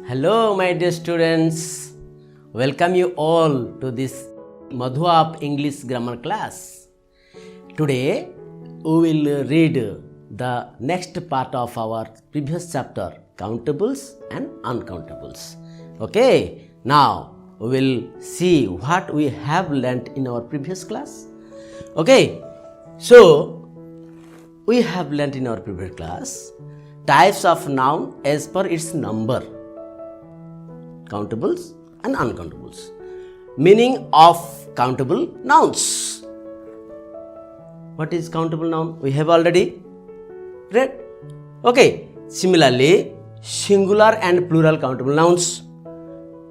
Hello, my dear students. Welcome you all to this Madhu App English grammar class. Today, we will read the next part of our previous chapter, countables and uncountables. Okay, now we will see what we have learnt in our previous class. Okay, so we have learnt in our previous class types of noun as per its number, countables and uncountables. Meaning of countable nouns. What is countable noun? We have already read. Okay, similarly, singular and plural countable nouns.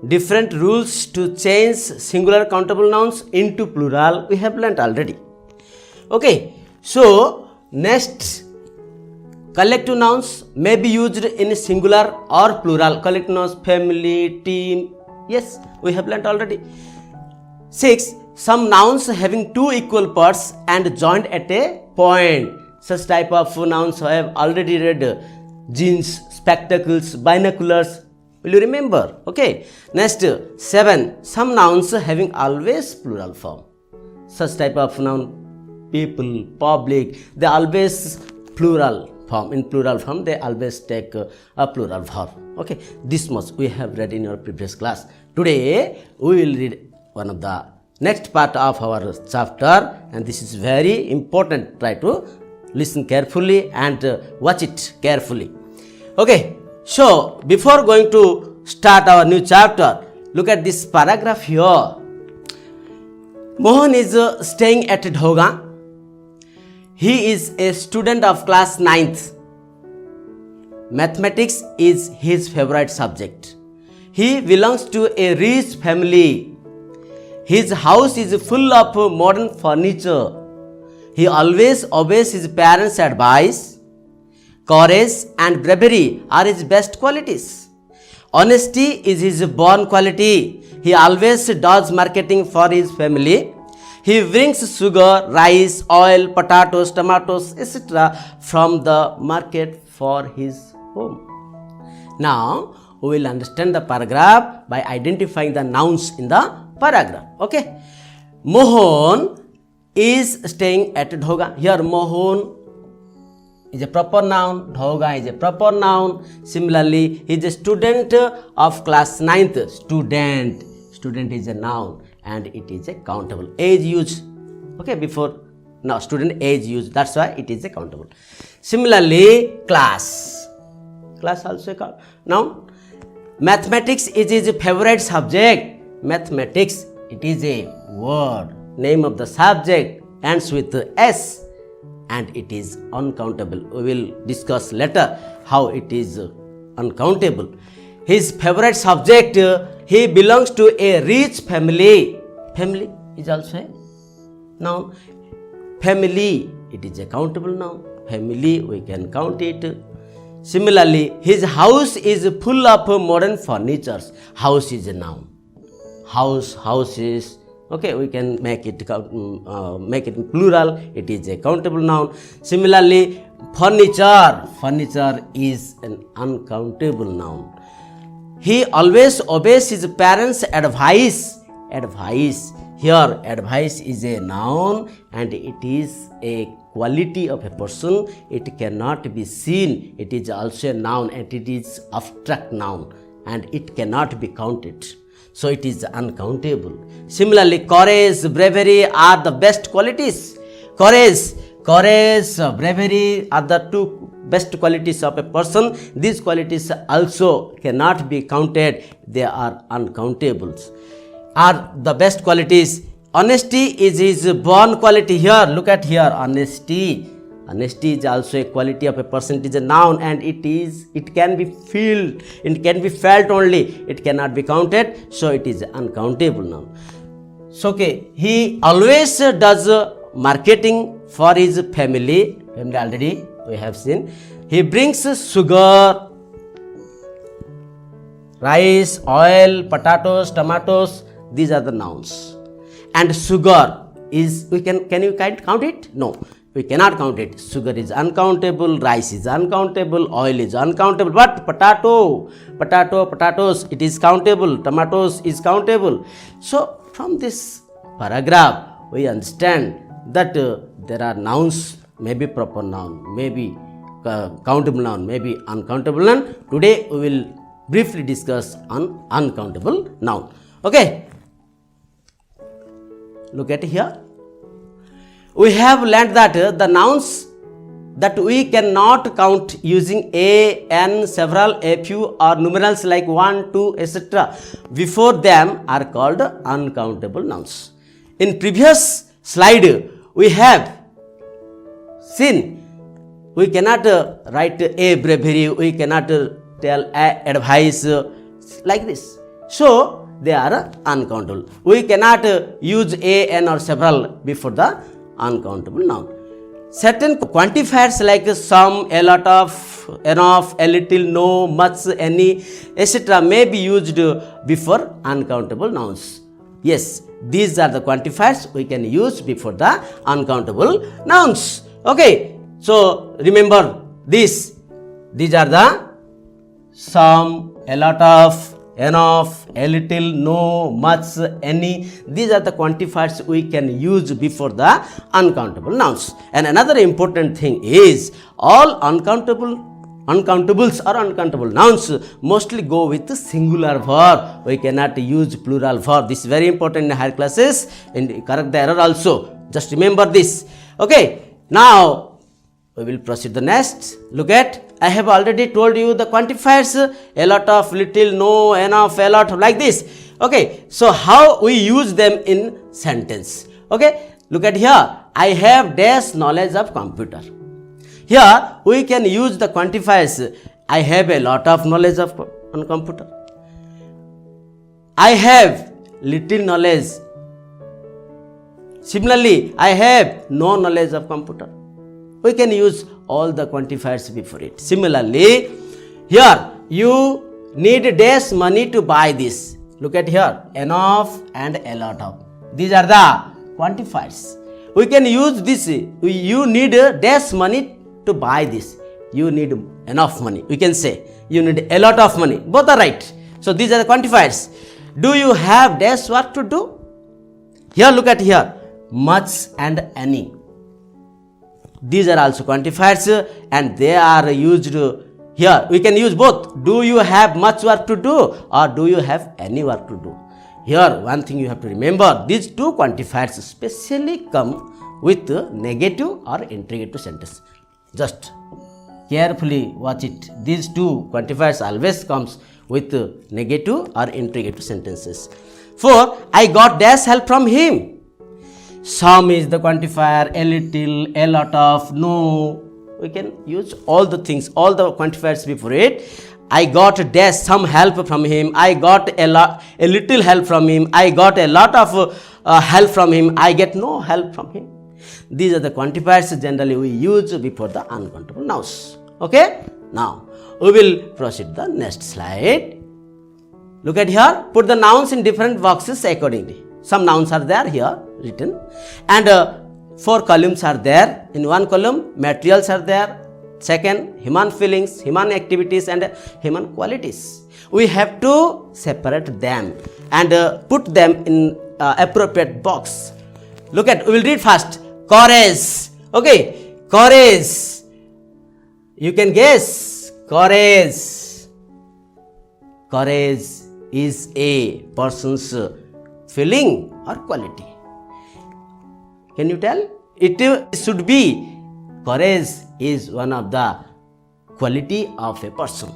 Different rules to change singular countable nouns into plural we have learnt already. Okay, so next, collective nouns may be used in singular or plural. Collective nouns, family, team. Yes, we have learnt already. 6. Some nouns having two equal parts and joined at a point. Such type of nouns I have already read. Jeans, spectacles, binoculars. Will you remember? Okay. Next, 7. Some nouns having always plural form. Such type of noun, people, public, they always plural form. In plural form, they always take a plural verb. Okay, this much we have read in our previous class. Today, we will read one of the next part of our chapter, and this is very important. Try to listen carefully and watch it carefully. Okay, so before going to start our new chapter, look at this paragraph here. Mohan is staying at Dhoga. He is a student of class 9th. Mathematics is his favorite subject. He belongs to a rich family. His house is full of modern furniture. He always obeys his parents' advice. Courage and bravery are his best qualities. Honesty is his born quality. He always does marketing for his family. He brings sugar, rice, oil, potatoes, tomatoes, etc. from the market for his home. Now, we will understand the paragraph by identifying the nouns in the paragraph. Okay. Mohan is staying at Dhoga. Here, Mohan is a proper noun. Dhoga is a proper noun. Similarly, he is a student of class 9th. Student. Student is a noun. And it is a countable. Age used. Okay, before now student age used. That's why it is a countable. Similarly, class. Class also a noun. Mathematics is his favorite subject. Mathematics, it is a word. Name of the subject ends with S. And it is uncountable. We will discuss later how it is uncountable. His favorite subject, he belongs to a rich family. Family is also a noun. Family, it is a countable noun. Family, we can count it. Similarly, his house is full of modern furniture. House is a noun. House, houses. Okay, we can make it in plural. It is a countable noun. Similarly, furniture. Furniture is an uncountable noun. He always obeys his parents' advice. Advice. Here, advice is a noun and it is a quality of a person. It cannot be seen. It is also a noun and it is abstract noun and it cannot be counted. So, it is uncountable. Similarly, courage, bravery are the best qualities. Courage, bravery are the two best qualities of a person. These qualities also cannot be counted. They are uncountables. Are the best qualities. Honesty is his born quality. Here, look at here, honesty. Honesty is also a quality of a person. It is a noun and it can be felt. It can be felt only. It cannot be counted. So, it is uncountable noun. So, okay, he always does marketing for his family. Family already we have seen. He brings sugar, rice, oil, potatoes, tomatoes. These are the nouns. And sugar is, can you count it? No. we cannot count it. Sugar is uncountable, rice is uncountable, oil is uncountable, but potatoes, it is countable, tomatoes is countable. So from this paragraph, we understand that there are nouns, maybe proper noun, maybe countable noun, maybe uncountable noun. Today we will briefly discuss on uncountable noun. Okay, look at here. We have learned that the nouns that we cannot count using a, n, several, a few or numerals like 1, 2, etc. before them are called uncountable nouns. In previous slide, we have seen we cannot write a bravery, we cannot tell a advice like this. So they are uncountable. We cannot use a, n or several before the uncountable noun. Certain quantifiers like some, a lot of, enough, a little, no, much, any, etc. may be used before uncountable nouns. Yes, these are the quantifiers we can use before the uncountable nouns. Okay, so remember this. These are the some, a lot of, enough, a little, no, much, any. These are the quantifiers we can use before the uncountable nouns. And another important thing is all uncountables or uncountable nouns mostly go with singular verb. We cannot use plural verb. This is very important in higher classes and correct the error also. Just remember this. Okay, now we will proceed the next. Look at, I have already told you the quantifiers, a lot of, little, no, enough, a lot, like this. Okay, so how we use them in sentence. Okay, look at here. I have dash knowledge of computer. Here we can use the quantifiers. I have a lot of knowledge on computer. I have little knowledge. Similarly, I have no knowledge of computer. We can use all the quantifiers before it. Similarly, here you need dash money to buy this. Look at here, enough and a lot of. These are the quantifiers. We can use this. You need dash money to buy this. You need enough money. We can say you need a lot of money. Both are right. So these are the quantifiers. Do you have dash work to do? Here, look at here, much and any. These are also quantifiers and they are used here. We can use both. Do you have much work to do or do you have any work to do? Here one thing you have to remember, these two quantifiers especially come with negative or interrogative sentence. Just carefully watch it. These two quantifiers always comes with negative or interrogative sentences. For I got dash help from him. Some is the quantifier, a little, a lot of, no. We can use all the things, all the quantifiers before it. I got dash some help from him. I got a little help from him. I got a lot of help from him. I get no help from him. These are the quantifiers generally we use before the uncountable nouns. Okay. Now we will proceed the next slide. Look at here. Put the nouns in different boxes accordingly. Some nouns are there here written and 4 columns are there. In one column materials are there, second human feelings, human activities and human qualities. We have to separate them and put them in appropriate box. Look at, we will read first. Courage. Okay, courage. You can guess. Courage. Courage is a person's feeling or quality. Can you tell? It should be courage is one of the quality of a person.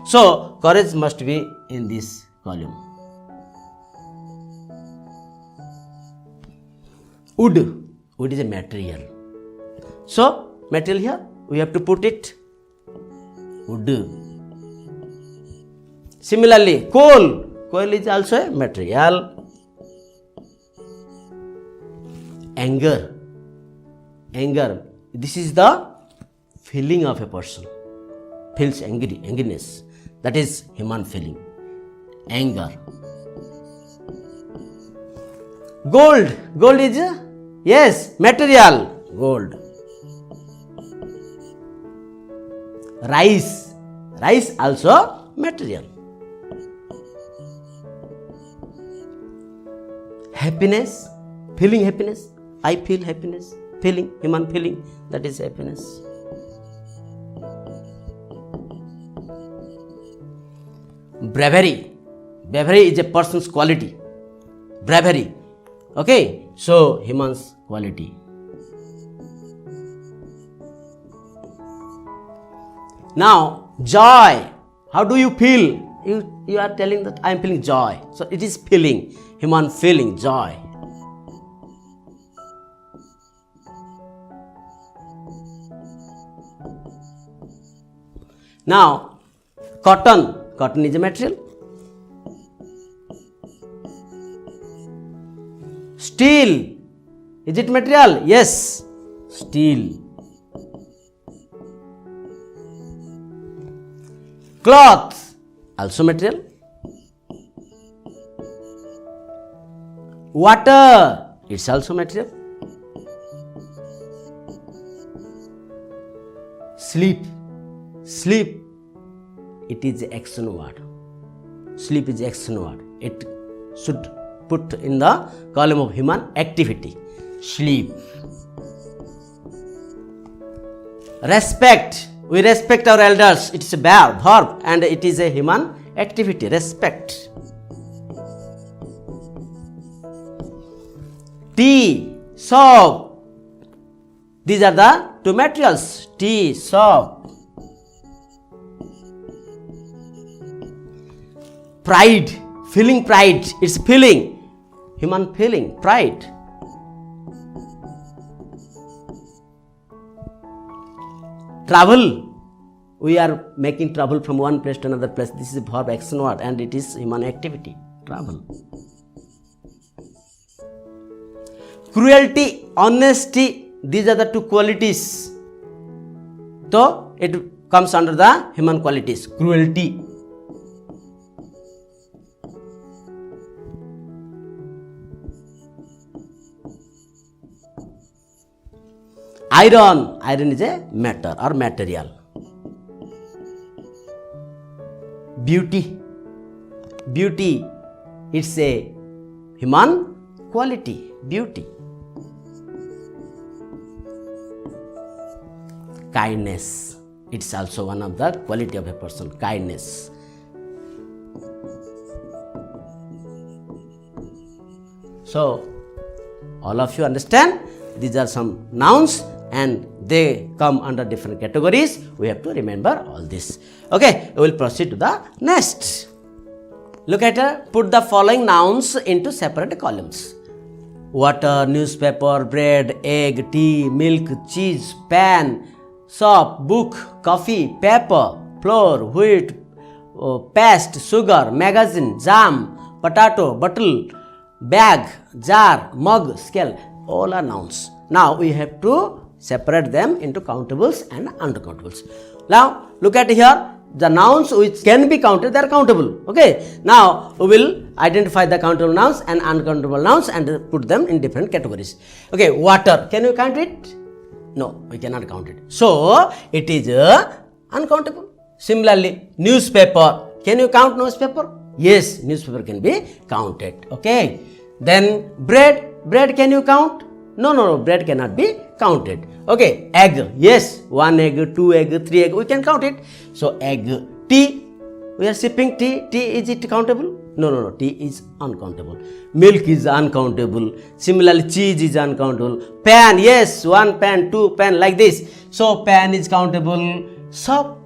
So courage must be in this column. Wood. Wood is a material. So material here we have to put it wood. Similarly, coal. Coal is also a material. Anger. Anger. This is the feeling of a person. Feels angry, angriness. That is human feeling. Anger. Gold. Gold is, yes, material. Gold. Rice. Rice also material. Happiness. Feeling happiness. I feel happiness. Feeling, human feeling, that is happiness. Bravery. Bravery is a person's quality. Bravery. Okay, so human's quality. Now, joy. How do you feel? You are telling that I am feeling joy. So it is feeling, human feeling, joy. Now, cotton. Cotton is a material. Steel. Is it material? Yes. Steel. Cloth. Also material. Water. It's also material. Sleep. Sleep. It is action word. Sleep is action word. It should put in the column of human activity. Sleep. Respect. We respect our elders. It is a verb and it is a human activity. Respect. Tea, soap. These are the two materials. Tea, soap. Pride, feeling pride, it's feeling, human feeling, pride. Travel, we are making travel from one place to another place. This is a verb action word and it is human activity, travel. Cruelty, honesty, these are the two qualities. So it comes under the human qualities, cruelty. Iron. Iron is a matter or material. Beauty. Beauty. It's a human quality. Beauty. Kindness. It's also one of the quality of a person. Kindness. So, all of you understand? These are some nouns and they come under different categories. We have to remember all this. Okay, we will proceed to the next. Look at it. Put the following nouns into separate columns. Water, newspaper, bread, egg, tea, milk, cheese, pan, soap, book, coffee, paper, flour, wheat, paste, sugar, magazine, jam, potato, bottle, bag, jar, mug, scale. All are nouns. Now we have to separate them into countables and uncountables. Now look at here. The nouns which can be counted, they are countable. Okay. Now we will identify the countable nouns and uncountable nouns and put them in different categories. Okay. Water. Can you count it? No, we cannot count it. So it is uncountable. Similarly, newspaper. Can you count newspaper? Yes, newspaper can be counted. Okay. Then bread. Bread can you count? No, bread cannot be counted. Okay, egg. Yes, 1 egg, 2 egg, 3 egg, we can count it. So egg. Tea. We are sipping tea. Tea, is it countable? No, tea is uncountable. Milk is uncountable. Similarly, cheese is uncountable. Pan, yes, 1 pan, 2 pan, like this. So pan is countable. Soap.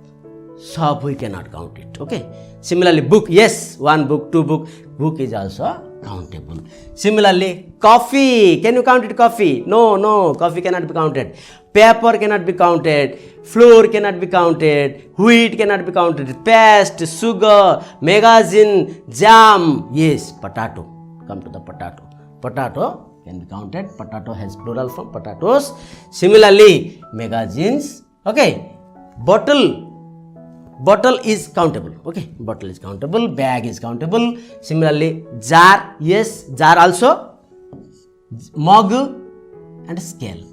Soap we cannot count it. Okay. Similarly, book, yes, 1 book, 2 book. Book is also countable. Similarly, coffee. Can you count it? Coffee? No, coffee cannot be counted. Paper cannot be counted. Flour cannot be counted. Wheat cannot be counted. Paste, sugar, magazine, jam. Yes, potato. Come to the potato. Potato can be counted. Potato has plural form, potatoes. Similarly, magazines. Okay. Bottle is countable. Okay, bottle is countable. Bag is countable. Similarly, jar. Yes, jar also. Mug and scale.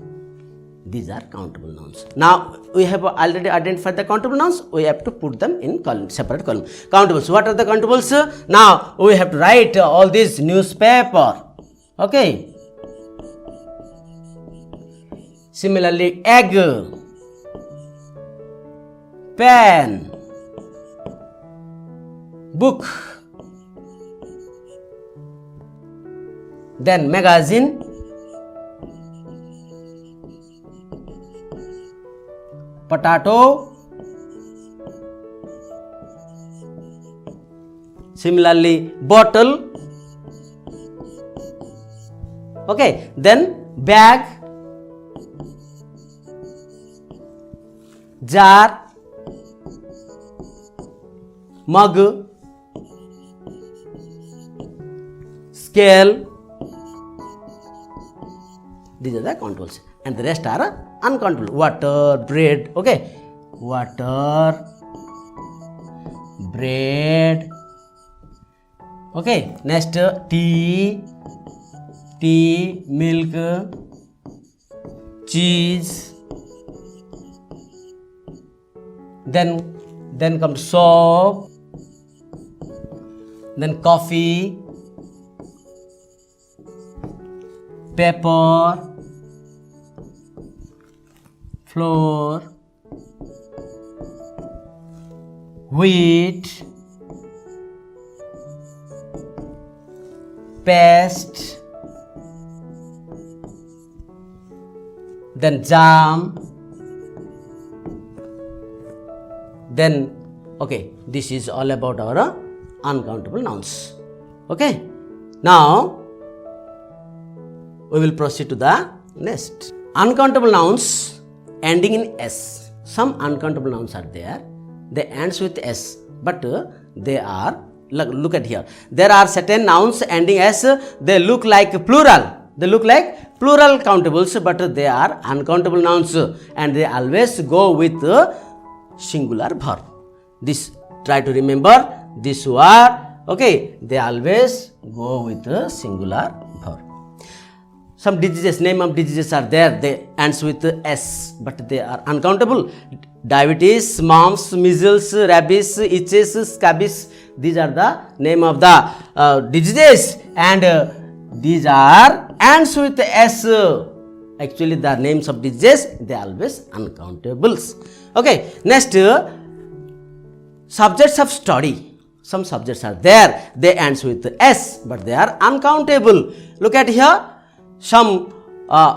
These are countable nouns. Now we have already identified the countable nouns. We have to put them in separate column. Countables. What are the countables? Now we have to write all these newspaper. Okay. Similarly, egg, pen, book, then magazine, potato, similarly bottle, okay, then bag, jar, mug, scale. These are the countables, and the rest are uncountable. Water, bread, okay, water, bread, okay, next tea, milk, cheese, then comes soap, then coffee, pepper, flour, wheat, paste, then jam, then okay, this is all about our uncountable nouns. Okay, now we will proceed to the next. Uncountable nouns ending in S. Some uncountable nouns are there. They ends with S, but they are, look at here. There are certain nouns ending S. They look like plural. They look like plural countables, but they are uncountable nouns, and they always go with singular verb. This, try to remember this word. Okay, they always go with a singular verb. Some diseases, name of diseases are there. They ends with S, but they are uncountable. Diabetes, mumps, measles, rabies, itches, scabies. These are the name of the diseases, and these are ends with S. Actually, the names of diseases, they are always uncountables. Okay, next, subjects of study. Some subjects are there. They ends with S, but they are uncountable. Look at here. Some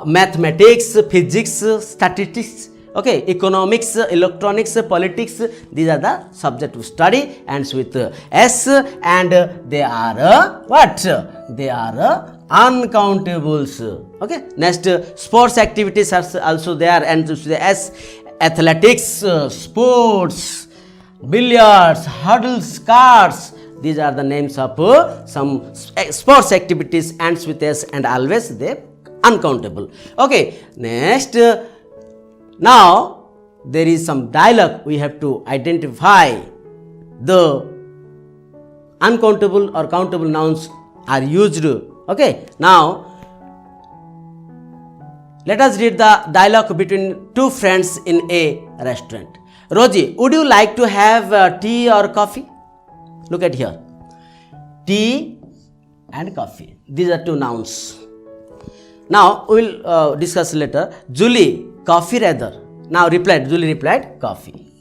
mathematics, physics, statistics, okay, economics, electronics, politics. These are the subject of study, ends with S, and they are what? They are uncountables. Okay. Next, sports activities are also there, ends with S. Athletics, sports, billiards, hurdles, cards. These are the names of some sports activities, ends with S, and always they uncountable. Okay, next, now there is some dialogue. We have to identify the uncountable or countable nouns are used. Okay, now let us read the dialogue between two friends in a restaurant. Rosie, would you like to have tea or coffee? Look at here. Tea and coffee. These are two nouns. Now we will discuss later. Julie, coffee rather. Now Julie replied, coffee.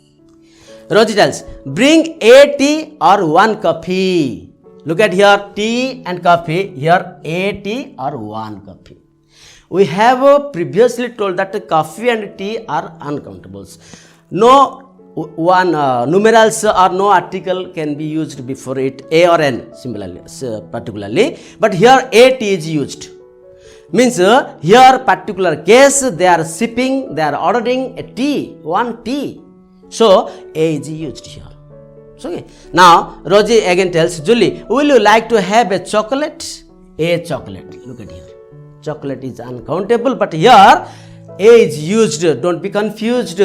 Rosie tells, bring a tea or one coffee. Look at here, tea and coffee. Here, a tea or one coffee. We have previously told that coffee and tea are uncountables. No one numerals or no article can be used before it, a or n similarly, particularly, but here a t is used. Means here particular case they are sipping, they are ordering a tea, one tea. So a is used here. So, okay. Now Rosie again tells Julie, will you like to have a chocolate? A chocolate. Look at here. Chocolate is uncountable, but here a is used. Don't be confused.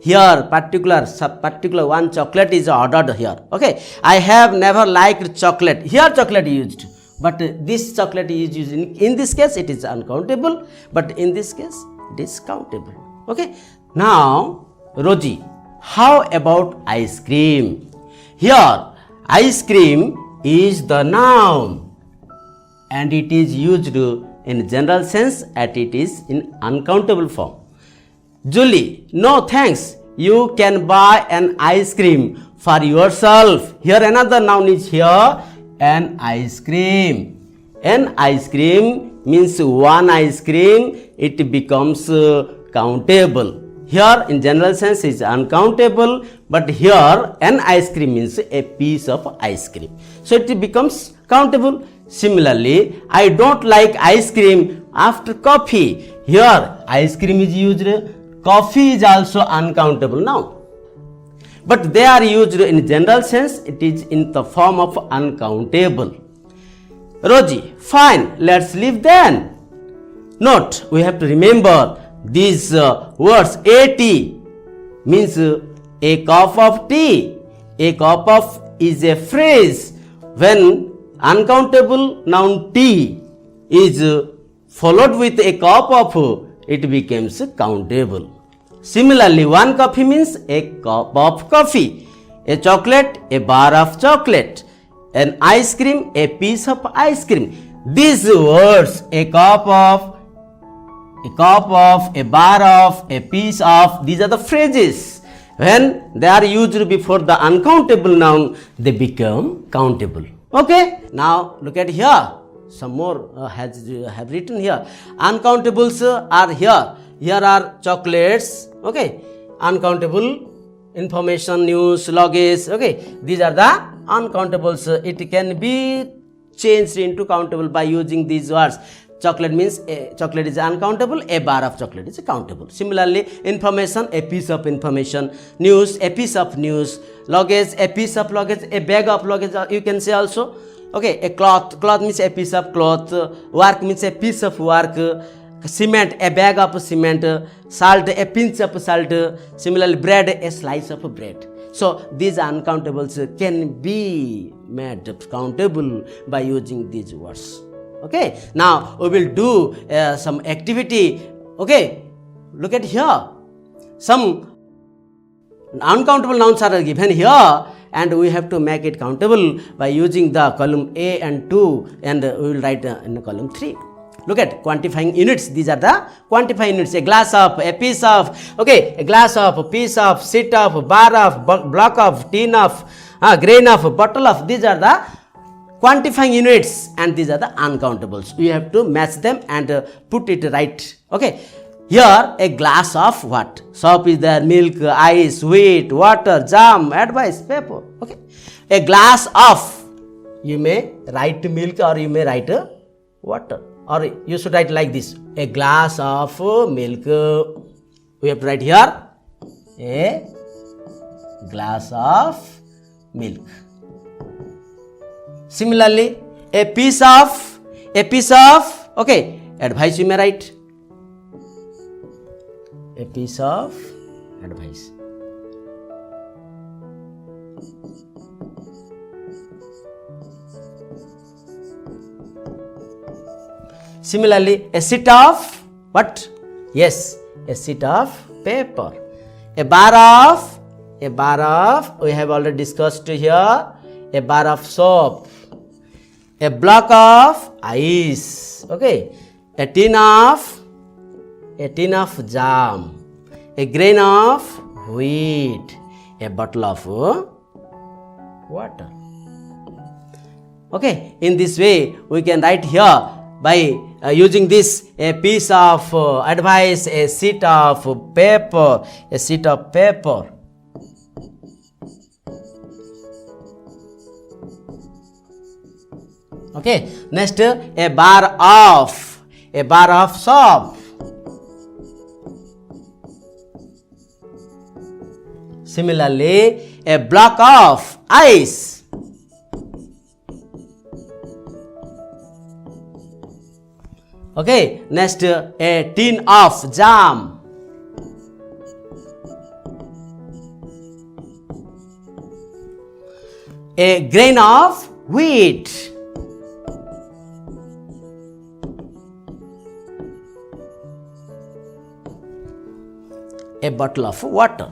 Here particular one chocolate is ordered here. Okay, I have never liked chocolate. Here chocolate is used, but this chocolate is used in this case it is uncountable, but in this case it is countable. Okay. Now, Roji, how about ice cream? Here, ice cream is the noun and it is used in general sense and it is in uncountable form. Julie, no thanks. You can buy an ice cream for yourself. Here another noun is here, an ice cream. An ice cream means one ice cream, it becomes countable. Here in general sense is uncountable, but here an ice cream means a piece of ice cream. So it becomes countable. Similarly, I don't like ice cream after coffee. Here ice cream is used, coffee is also uncountable now. But they are used in general sense, it is in the form of uncountable. Roji, fine, let's leave then. Note, we have to remember these words. AT means a cup of tea. A cup of is a phrase. When uncountable noun tea is followed with a cup of, it becomes countable. Similarly, one coffee means a cup of coffee. A chocolate, a bar of chocolate. An ice cream, a piece of ice cream. These words, a cup of, a bar of, a piece of, these are the phrases. When they are used before the uncountable noun, they become countable. Okay, now look at here. Some more have written here. Uncountables are here. Here are chocolates. Okay, uncountable information, news, luggage. Okay, these are the uncountables. It can be changed into countable by using these words. Chocolate means chocolate is uncountable, a bar of chocolate is countable. Similarly, information, a piece of information, news, a piece of news, luggage, a piece of luggage, a bag of luggage, you can say also. Okay, a cloth means a piece of cloth, work means a piece of work, cement, a bag of cement, salt, a pinch of salt, similarly bread, a slice of bread. So these uncountables can be made countable by using these words. Okay, now we will do some activity. Okay, look at here. Some uncountable nouns are given here and we have to make it countable by using the column A and 2 and we will write in the column 3. Look at quantifying units. These are the quantifying units. A glass of, a piece of, okay, a glass of, a piece of, seat of, bar of, block of, tin of, grain of, bottle of. These are the quantifying units and these are the uncountables. We have to match them and put it right. Okay. Here a glass of what? Soap is there, milk, ice, wheat, water, jam, advice, paper. Okay. A glass of, you may write milk or you may write water. Or you should write like this. A glass of milk. We have to write here. A glass of milk. Similarly, a piece of, okay, advice you may write. A piece of advice. Similarly, a sheet of what? Yes, a sheet of paper. A bar of, we have already discussed here, a bar of soap. A block of ice. Okay. A tin of jam. A grain of wheat. A bottle of water. Okay. In this way, we can write here by using this a piece of advice, a sheet of paper, a sheet of paper. Okay, next a bar of soap. Similarly, a block of ice. Okay, next a tin of jam. A grain of wheat. a bottle of water.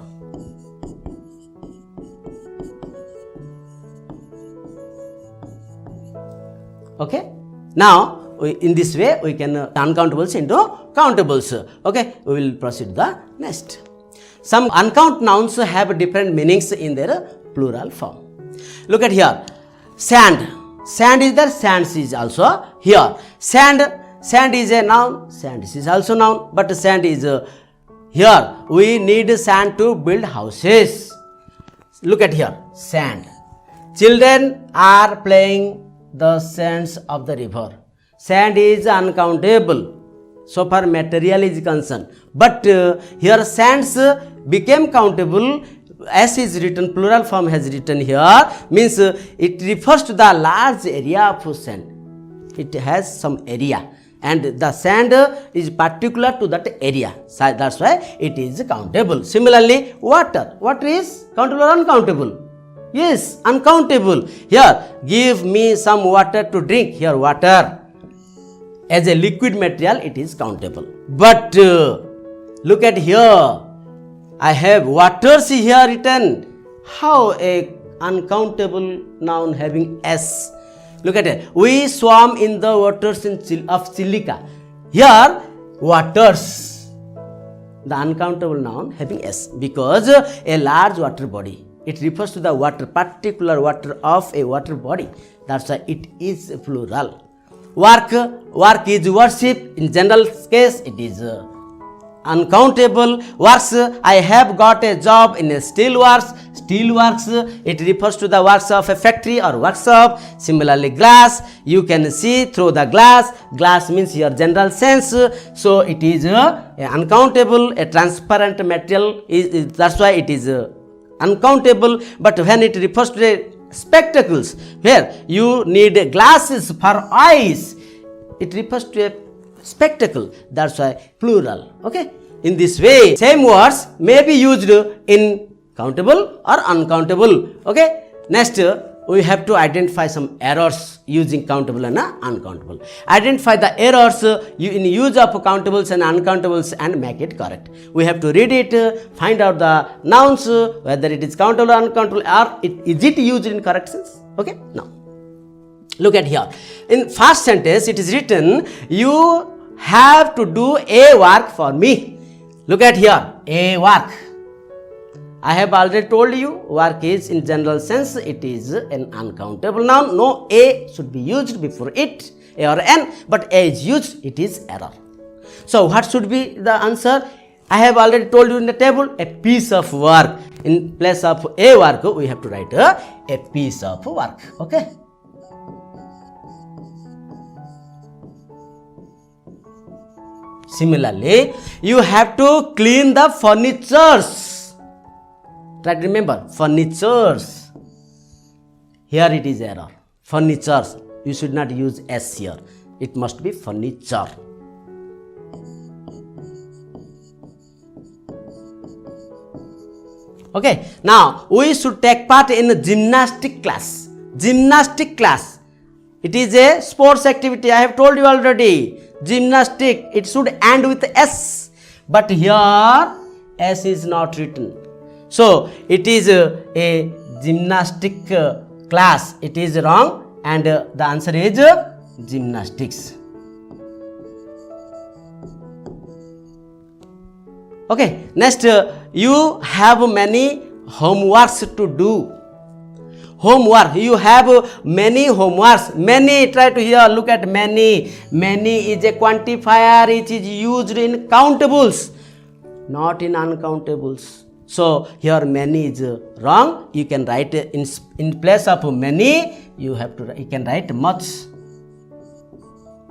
Okay. Now, in this way, we can uncountables into countables. Okay. We will proceed the next. Some uncount nouns have different meanings in their plural form. Look at here. Sand. Sand is there. Sands is also here. Sand is a noun. Sand is also noun. But sand is here. We need sand to build houses. Look at here. Sand. Children are playing the sands of the river. Sand is uncountable so far material is concerned. But here sands became countable as is written, plural form has written here, means it refers to the large area of sand. It has some area and the sand is particular to that area. So that's why it is countable. Similarly, water. Water is countable or uncountable? Yes, uncountable. Here, give me some water to drink. Here, water. As a liquid material, it is countable. But look at here. I have waters here written. How a uncountable noun having S? Look at it. We swam in the waters of Silica. Here, waters. The uncountable noun having S because a large water body. It refers to the water, particular water of a water body. That's why it is plural. Work is worship. In general case, it is uncountable. Works, I have got a job in a steel works. Steel works, it refers to the works of a factory or workshop. Similarly, glass, you can see through the glass. Glass means your general sense. So it is uncountable, a transparent material. That's why it is uncountable. But when it refers to the spectacles, where you need glasses for eyes, it refers to a spectacle. That's why plural. Okay. In this way, same words may be used in countable or uncountable. Okay. Next, we have to identify some errors using countable and uncountable. Identify the errors in use of countables and uncountables and make it correct. We have to read it, find out the nouns, whether it is countable or uncountable, or is it used in correct sense. Okay. Now, look at here. In first sentence, it is written, you have to do a work for me. Look at here, a work. I have already told you, work is in general sense, it is an uncountable noun. No a should be used before it, a or an, but a is used, it is error. So what should be the answer? I have already told you in the table, a piece of work. In place of a work, we have to write a piece of work. Okay. Similarly, you have to clean the furnitures. Try to remember, furnitures. Here it is error. Furnitures. You should not use S here. It must be furniture. Okay. Now, we should take part in a gymnastic class. Gymnastic class. It is a sports activity. I have told you already. Gymnastic. It should end with S. But here, S is not written. So, it is a gymnastic class. It is wrong and the answer is gymnastics. Okay, next you have many homeworks to do. Homework, you have many homeworks. Many, try to here, look at many. Many is a quantifier. It is used in countables, not in uncountables. So, here many is wrong. You can write in place of many, you can write much.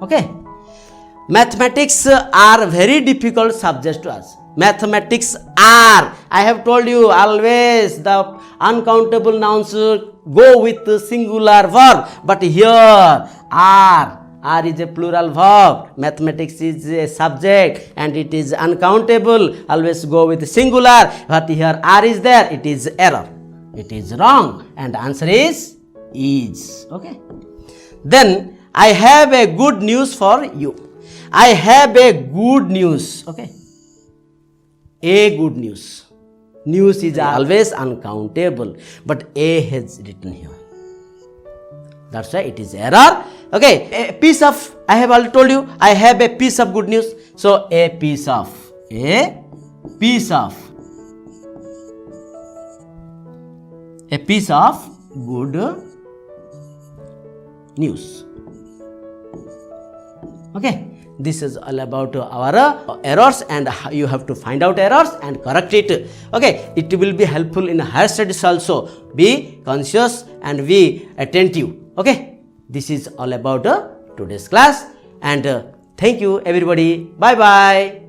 Okay. Mathematics are very difficult subjects to us. Mathematics are. I have told you always the uncountable nouns go with the singular verb. But here are. R is a plural verb. Mathematics is a subject and it is uncountable. Always go with singular. But here R is there. It is error. It is wrong. And answer is. Okay. Then I have a good news for you. I have a good news. Okay. A good news. News is always uncountable, but A has written here. That's why it is error. Okay, a piece of, I have already told you, I have a piece of good news. So a piece of good news. Okay, this is all about our errors, and you have to find out errors and correct it. Okay, it will be helpful in higher studies also. Be conscious and be attentive. Okay, this is all about today's class, and thank you everybody. Bye bye.